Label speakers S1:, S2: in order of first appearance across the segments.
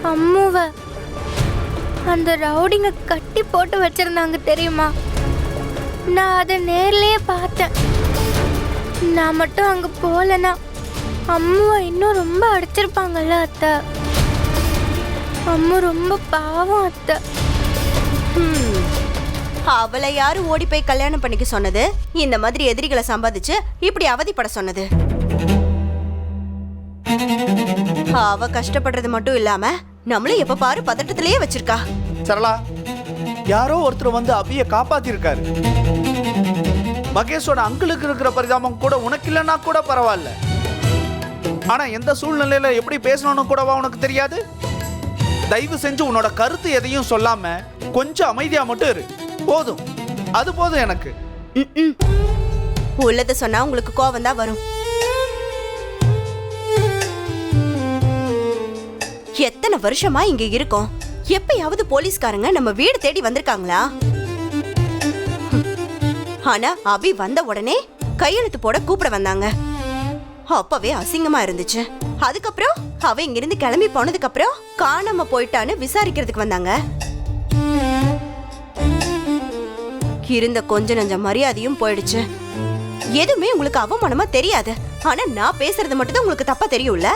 S1: அம்முவ அந்த ரவுடிங்க கட்டி போட்டு வச்சிருந்தாங்க தெரியுமா? நான் அதை நேர்லயே பார்த்தேன். நான் மட்டும் அங்க போலனா அம்முவை இன்னும் ரொம்ப அடிச்சிருப்பாங்கல்ல அத்தை. அம்மு ரொம்ப பாவம் அத்தை.
S2: அவளை யாரு ஓடி போய் கல்யாணம் பண்ணிக்க சொன்னது? இந்த மாதிரி எதிரிகளை சம்பாதிச்சு இப்படி அவதிப்பட சொன்னது? அவ கஷ்டப்படுறது மட்டும் இல்லாம நம்மள எப்ப பாரு பதட்டத்திலேயே வச்சிருக்கா.
S3: சரளா, யாரோ ஒருத்தர் வந்து அபிய காப்பாத்திருக்காரு. மகேஷோட அங்கிளுக்கு இருக்கிற பரிதாபம் கூட உனக்கு இல்லைன்னா கூட பரவாயில்ல. ஆனா எந்த சூழ்நிலையில எப்படி பேசணும்னு கூடவா உனக்கு தெரியாது? தயவு செஞ்சு உன்னோட கருத்து எதையும் சொல்லாம கொஞ்சம் அமைதியா மட்டும் இரு. போதும், அது போதும் எனக்கு.
S2: உள்ளத சொன்னா உங்களுக்கு கோவம் தான் வரும். எத்தனை வருஷமா இங்க இருக்கோம்? எப்பயாவது போலீஸ்காரங்க நம்ம வீடு தேடி வந்திருக்காங்களா? ஆனா அபி வந்த உடனே கையெழுத்து போட கூப்பிட வந்தாங்க. அப்பவே அசிங்கமா இருந்துச்சு. அதுக்கப்புறம் அவ இங்கிருந்து கிளம்பி போனதுக்கு அப்புறம் காணாம போயிட்டான்னு விசாரிக்கிறதுக்கு வந்தாங்க. இருந்த கொஞ்ச நஞ்ச மரியாதையும் போயிடுச்சு. எதுவுமே உங்களுக்கு அவமானமா தெரியாது. ஆனா நான் பேசுறது மட்டும் தான் உங்களுக்கு தப்பா தெரியும்ல.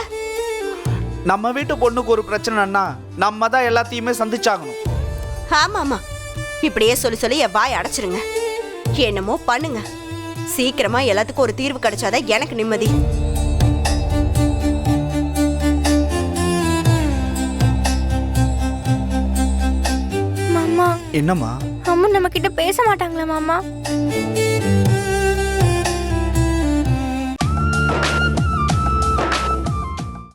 S3: நம்ம வீட்டு பொண்ணுக்கு ஒரு பிரச்சனைன்னா நம்ம தான் எல்லாத்தையுமே சந்திச்சாகணும்.
S2: ஆமா ஆமா, இப்படியே சொல்லி சொல்லி என் வாய் அடைச்சிருங்க. என்னமோ பண்ணுங்க. சீக்கிரமா எல்லாத்துக்கும் ஒரு தீர்வு கிடைச்சாதான் எனக்கு நிம்மதி.
S1: மாமா,
S3: என்னம்மா?
S1: அம்மா நம்ம கிட்ட பேச மாட்டாங்களா மாமா?